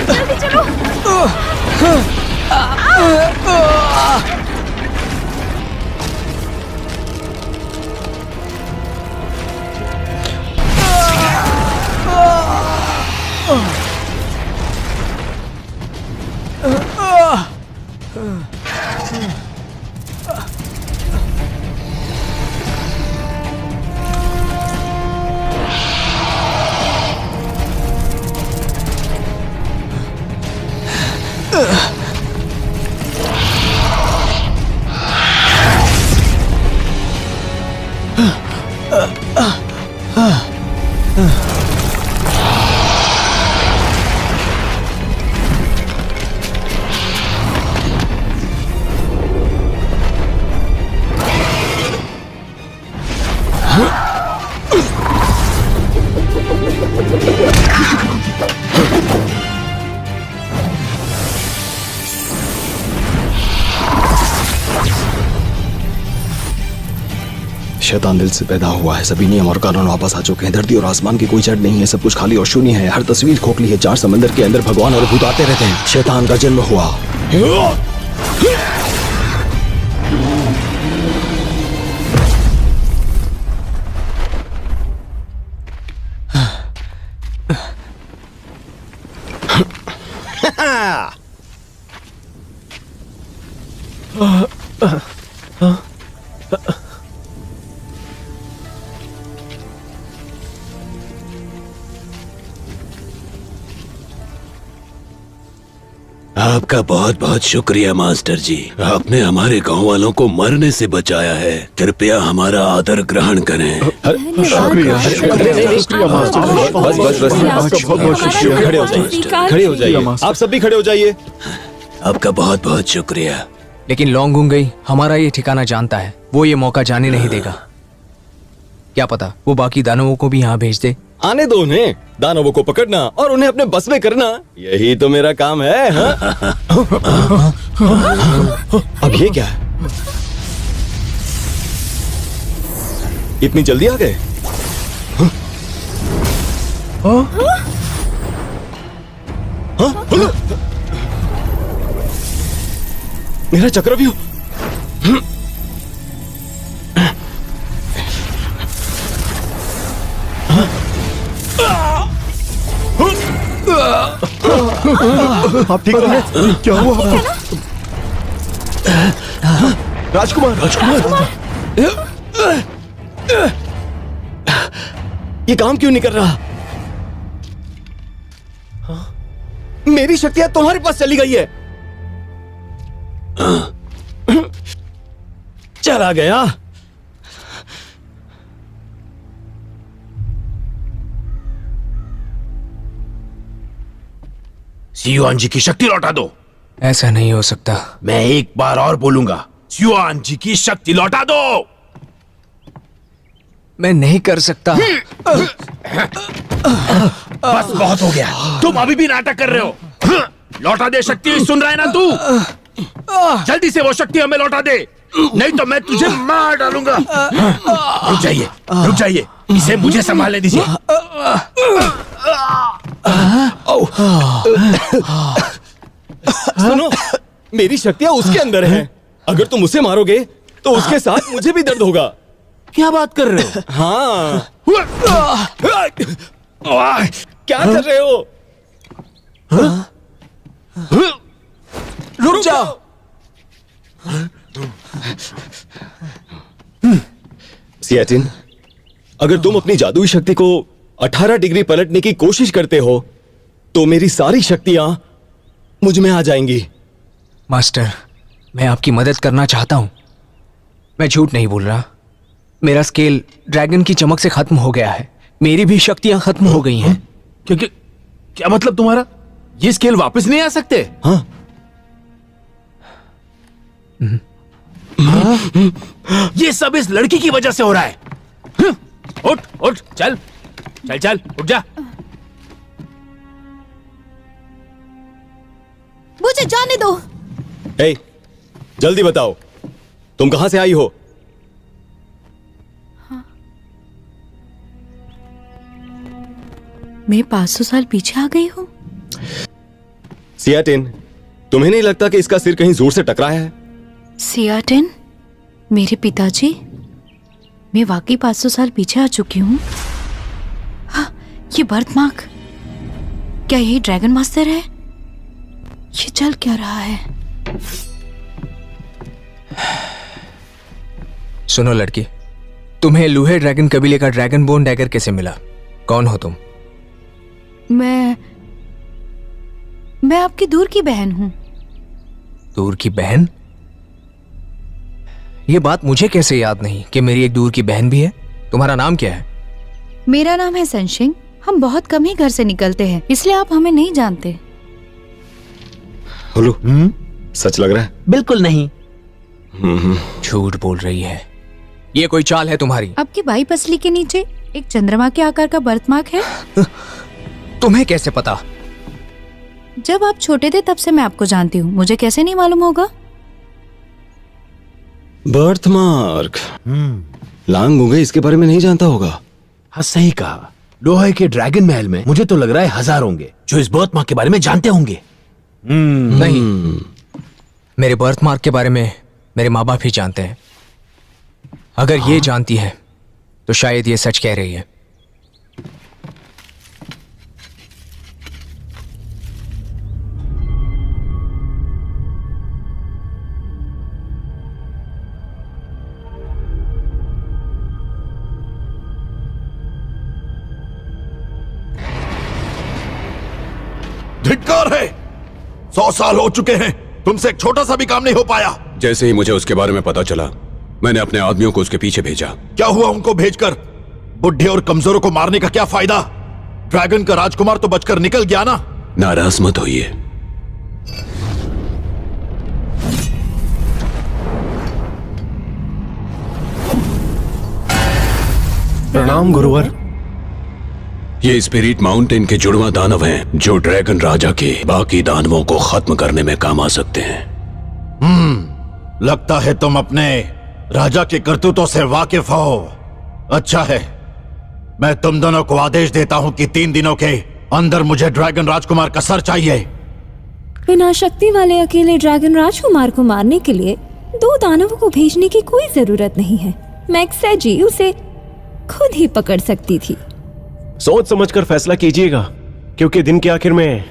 जल्दी चलो। शैतान दिल से पैदा हुआ है, सभी नियम और कानून वापस आ चुके हैं। धरती और आसमान की कोई जड़ नहीं है, सब कुछ खाली और शून्य है। हर तस्वीर खोखली है। 4 समंदर के अंदर भगवान और भूत आते रहते हैं। शैतान का जन्म हुआ। आपका बहुत बहुत शुक्रिया मास्टर जी, आपने हमारे गांव वालों को मरने से बचाया है। कृपया हमारा आदर ग्रहण करें। शुक्रिया मास्टर। बस बस बस, खड़े हो जाइए, खड़े हो जाइए। आप सब भी खड़े हो जाइए। आपका बहुत बहुत शुक्रिया। लेकिन लोंगुंग गई हमारा ये ठिकाना जानता है, वो ये मौका जाने नहीं देगा। क्या पता वो बाकी दानवों को भी यहाँ भेज दे। आने दो उन्हें, दानवों को पकड़ना और उन्हें अपने बस में करना, यही तो मेरा काम है। अब ये क्या है? इतनी जल्दी आ गए? मेरा चक्रव्यूह। आप ठीक हैं? क्या हुआ आपको? राजकुमार, राजकुमार, ये काम क्यों नहीं कर रहा? मेरी शक्तियां तुम्हारे पास चली गई है। चला गया। युआन जी की शक्ति लौटा दो। ऐसा नहीं हो सकता। मैं एक बार और बोलूंगा, युआन जी की शक्ति लौटा दो। मैं नहीं कर सकता। बस बहुत हो गया, तुम अभी भी नाटक कर रहे हो। लौटा दे शक्ति, सुन रहा है ना तू? जल्दी से वो शक्ति हमें लौटा दे, नहीं तो मैं तुझे मार डालूंगा। रुक जाइए, इसे मुझे संभालने दीजिए। सुनो, मेरी शक्तियां उसके अंदर हैं। अगर तुम उसे मारोगे तो उसके साथ मुझे भी दर्द होगा। क्या बात कर रहे हो? हाँ। क्या कर रहे हो? रुक जाओ। सियाचिन, अगर तुम अपनी जादुई शक्ति को 18 डिग्री पलटने की कोशिश करते हो तो मेरी सारी शक्तियां मुझ में आ जाएंगी। मास्टर, मैं आपकी मदद करना चाहता हूं। मैं झूठ नहीं बोल रहा। मेरा स्केल ड्रैगन की चमक से खत्म हो गया है। मेरी भी शक्तियां खत्म हो गई हैं। क्या मतलब तुम्हारा? ये स्केल वापस नहीं आ सकते? हाँ? ये सब इस लड़की की वजह से हो रहा है। उठ उठ, चल चल चल, उठ जा। मुझे जाने दो। ए, जल्दी बताओ, तुम कहां से आई हो? मैं 500 साल पीछे आ गई हूँ। सियाटिन, तुम्हें नहीं लगता कि इसका सिर कहीं जोर से टकराया है? सियाटिन, मेरे पिताजी, मैं वाकई 500 साल पीछे आ चुकी हूँ। हाँ, ये बर्थ मार्क, क्या यही ड्रैगन मास्टर है? ये चल क्या रहा है? सुनो लड़की, तुम्हें लूहे ड्रैगन कबीले का ड्रैगन बोन डैगर कैसे मिला? कौन हो तुम? मैं आपकी दूर की बहन हूँ। दूर की बहन? ये बात मुझे कैसे याद नहीं कि मेरी एक दूर की बहन भी है? तुम्हारा नाम क्या है? मेरा नाम है सनशिंग। हम बहुत कम ही घर से निकलते हैं, इसलिए आप हमें नहीं जानते। हेलो, सच लग रहा है? बिल्कुल नहीं। झूठ बोल रही है। ये कोई चाल है तुम्हारी? आपकी बाई पसली के नीचे एक चंद्रमा के आकार का बर्थ मार्क है। तुम्हें कैसे पता? जब आप छोटे थे तब से मैं आपको जानती हूँ, मुझे कैसे नहीं मालूम होगा? Birth mark. लांग गई इसके बारे में नहीं जानता होगा। हाँ, सही कहा। लोहे के ड्रैगन महल में मुझे तो लग रहा है 1000 होंगे जो इस बर्थ मार्क के बारे में जानते होंगे। नहीं, मेरे बर्थ मार्क के बारे में मेरे माँ बाप ही जानते हैं। अगर ये जानती है तो शायद ये सच कह रही है। धिक्कार है। 100 साल हो चुके हैं, तुमसे एक छोटा सा भी काम नहीं हो पाया। जैसे ही मुझे उसके बारे में पता चला, मैंने अपने आदमियों को उसके पीछे भेजा। क्या हुआ उनको भेजकर? बुढ़े और कमजोरों को मारने का क्या फायदा? ड्रैगन का राजकुमार तो बचकर निकल गया ना। नाराज मत होइए। प्रणाम गुरुवर। ये स्पिरिट माउंटेन के जुड़वा दानव हैं जो ड्रैगन राजा के बाकी दानवों को खत्म करने में काम आ सकते हैं। लगता है तुम अपने राजा के करतूतों से वाकिफ हो। अच्छा है, मैं तुम दोनों को आदेश देता हूं कि 3 दिनों के अंदर मुझे ड्रैगन राजकुमार का सर चाहिए। बिना शक्ति वाले अकेले ड्रैगन राजकुमार को मारने के लिए 2 दानवों को भेजने की कोई जरूरत नहीं है। मैक्सेजी उसे खुद ही पकड़ सकती थी। सोच समझकर फैसला कीजिएगा, क्योंकि दिन के आखिर में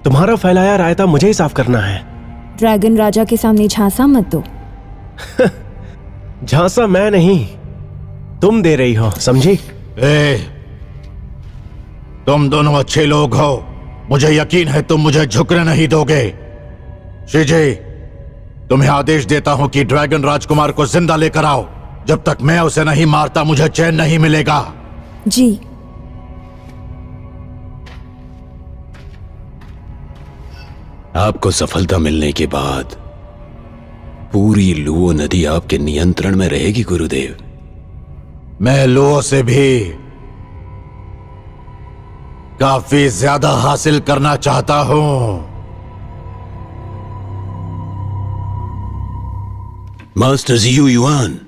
तुम्हारा फैलाया रायता मुझे ही साफ करना है। ड्रैगन राजा के सामने झांसा मत दो। झांसा मैं नहीं, तुम दे रही हो, समझी? तुम दोनों अच्छे लोग हो, मुझे यकीन है तुम मुझे झुकने नहीं दोगे। शिजी, तुम्हें आदेश देता हूं कि ड्रैगन राजकुमार को जिंदा लेकर आओ। जब तक मैं उसे नहीं मारता मुझे चैन नहीं मिलेगा। जी। आपको सफलता मिलने के बाद पूरी लुओ नदी आपके नियंत्रण में रहेगी गुरुदेव। मैं लुओ से भी काफी ज्यादा हासिल करना चाहता हूं। मास्टर जियू युआन,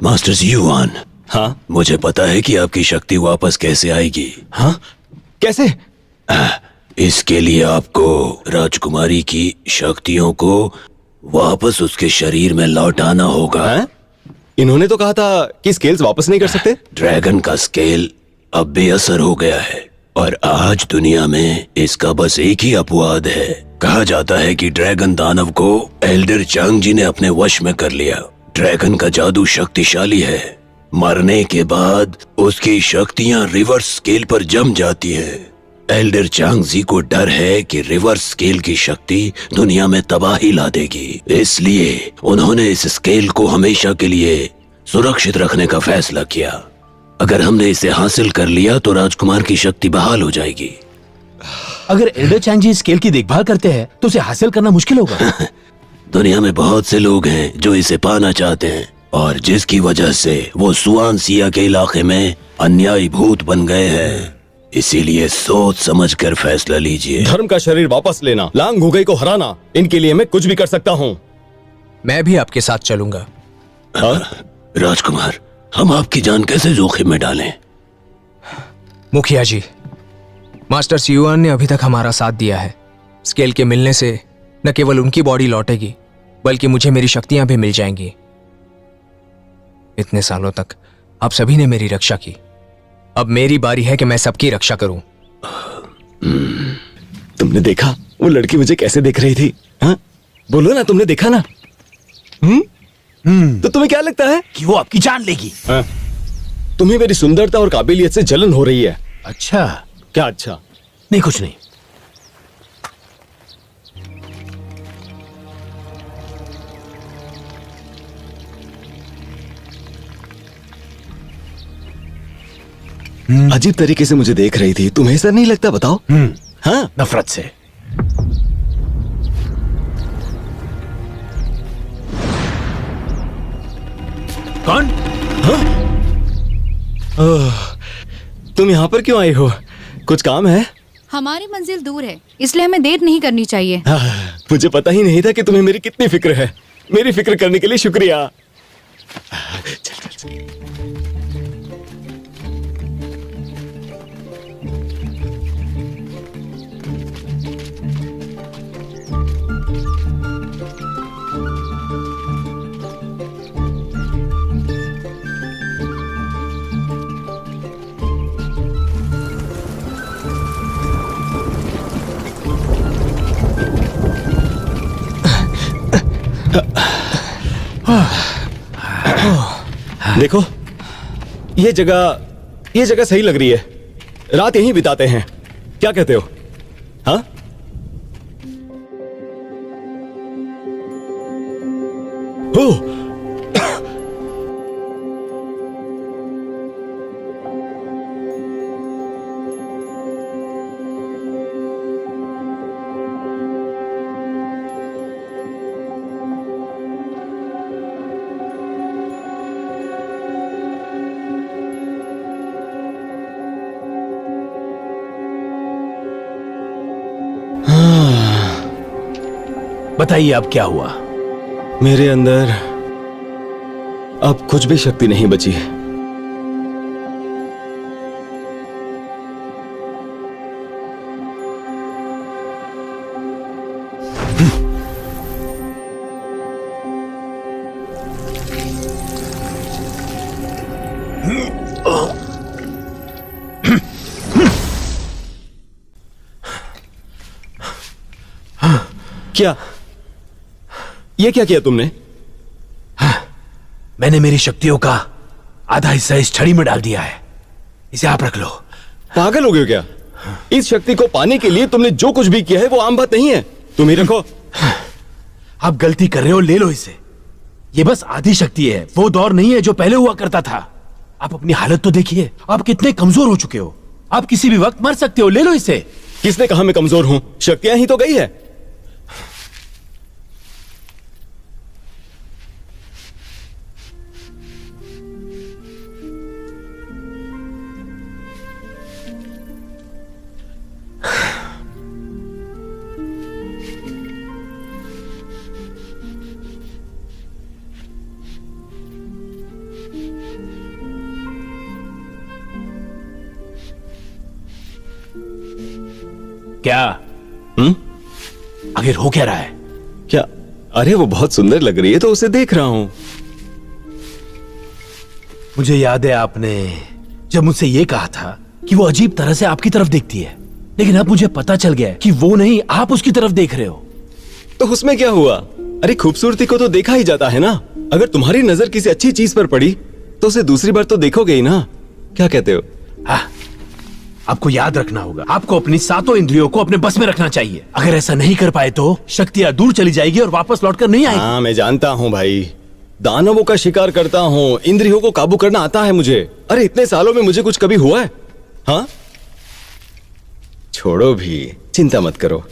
मास्टर जियू युआन, हाँ? मुझे पता है कि आपकी शक्ति वापस कैसे आएगी। हाँ? कैसे? इसके लिए आपको राजकुमारी की शक्तियों को वापस उसके शरीर में लौटाना होगा। हाँ? इन्होंने तो कहा था कि स्केल्स वापस नहीं कर सकते। ड्रैगन का स्केल अब बेअसर हो गया है और आज दुनिया में इसका बस एक ही अपवाद है। कहा जाता है कि ड्रैगन दानव को एल्डर चांग जी ने अपने वश में कर लिया। ड्रैगन का जादू शक्तिशाली है। मरने के बाद उसकी शक्तियां रिवर्स स्केल पर जम जाती हैं। एल्डर चांग जी को डर है कि रिवर्स स्केल की शक्ति दुनिया में तबाही ला देगी, इसलिए उन्होंने इस स्केल को हमेशा के लिए सुरक्षित रखने का फैसला किया। अगर हमने इसे हासिल कर लिया तो राजकुमार की शक्ति बहाल हो जाएगी। अगर एल्डर चांग जी स्केल की देखभाल करते हैं तो उसे हासिल करना मुश्किल होगा। दुनिया में बहुत से लोग हैं जो इसे पाना चाहते हैं और जिसकी वजह से वो सुआन सिया के इलाके में अन्यायी भूत बन गए हैं। इसीलिए सोच समझकर फैसला लीजिए। धर्म का शरीर वापस लेना, लांग हुगई को हराना, इनके लिए मैं कुछ भी कर सकता हूँ। मैं भी आपके साथ चलूंगा। राजकुमार, हम आपकी जान कैसे जोखिम में डालें? मुखिया जी, मास्टर सियुआन ने अभी तक हमारा साथ दिया है। स्केल के मिलने से न केवल उनकी बॉडी लौटेगी, बल्कि मुझे मेरी शक्तियां भी मिल जाएंगी। इतने सालों तक आप सभी ने मेरी रक्षा की, अब मेरी बारी है कि मैं सबकी रक्षा करूं। तुमने देखा वो लड़की मुझे कैसे देख रही थी? हाँ, बोलो ना, तुमने देखा ना? तो तुम्हें क्या लगता है कि वो आपकी जान लेगी? हाँ? तुम्हें मेरी सुंदरता और काबिलियत से जलन हो रही है। अच्छा। क्या अच्छा? नहीं, कुछ नहीं। अजीब तरीके से मुझे देख रही थी, तुम्हें ऐसा नहीं लगता? बताओ। हाँ, नफरत से। कौन? तुम यहाँ पर क्यों आई हो? कुछ काम है? हमारी मंजिल दूर है, इसलिए हमें देर नहीं करनी चाहिए। मुझे पता ही नहीं था कि तुम्हें मेरी कितनी फिक्र है। मेरी फिक्र करने के लिए शुक्रिया। चल चल चल। देखो, ये जगह सही लग रही है। रात यहीं बिताते हैं, क्या कहते हो? हाँ? ओह! बताइए अब क्या हुआ? मेरे अंदर अब कुछ भी शक्ति नहीं बची। क्या? ये क्या किया तुमने? मैंने मेरी शक्तियों का आधा हिस्सा इस छड़ी में डाल दिया है। इसे आप रख लो। पागल हो गए हो क्या? इस शक्ति को पाने के लिए तुमने जो कुछ भी किया है वो आम बात नहीं है। तुम ही रखो। आप गलती कर रहे हो, ले लो इसे। ये बस आधी शक्ति है, वो दौर नहीं है जो पहले हुआ करता था। आप अपनी हालत तो देखिए, आप कितने कमजोर हो चुके हो। आप किसी भी वक्त मर सकते हो, ले लो इसे। किसने कहा मैं कमजोर हूं? शक्तियां ही तो गई है। क्या? आखिर हो क्या रहा है? क्या? अरे वो बहुत सुंदर लग रही है तो उसे देख रहा हूं। मुझे याद है आपने जब मुझसे ये कहा था कि वो अजीब तरह से आपकी तरफ देखती है, लेकिन अब मुझे पता चल गया है कि वो नहीं, आप उसकी तरफ देख रहे हो। तो उसमें क्या हुआ? अरे खूबसूरती को तो देखा ही जाता है ना। अगर तुम्हारी नजर किसी अच्छी चीज पर पड़ी तो उसे दूसरी बार तो देखोगे ही ना। क्या कहते हो? हाँ, आपको याद रखना होगा, आपको अपनी सातों इंद्रियों को अपने बस में रखना चाहिए। अगर ऐसा नहीं कर पाए तो शक्तियां दूर चली जाएगी और वापस लौटकर नहीं आएगी। हाँ, मैं जानता हूँ भाई, दानवों का शिकार करता हूँ, इंद्रियों को काबू करना आता है मुझे। अरे इतने सालों में मुझे कुछ कभी हुआ है? हाँ, छोड़ो भी, चिंता मत करो।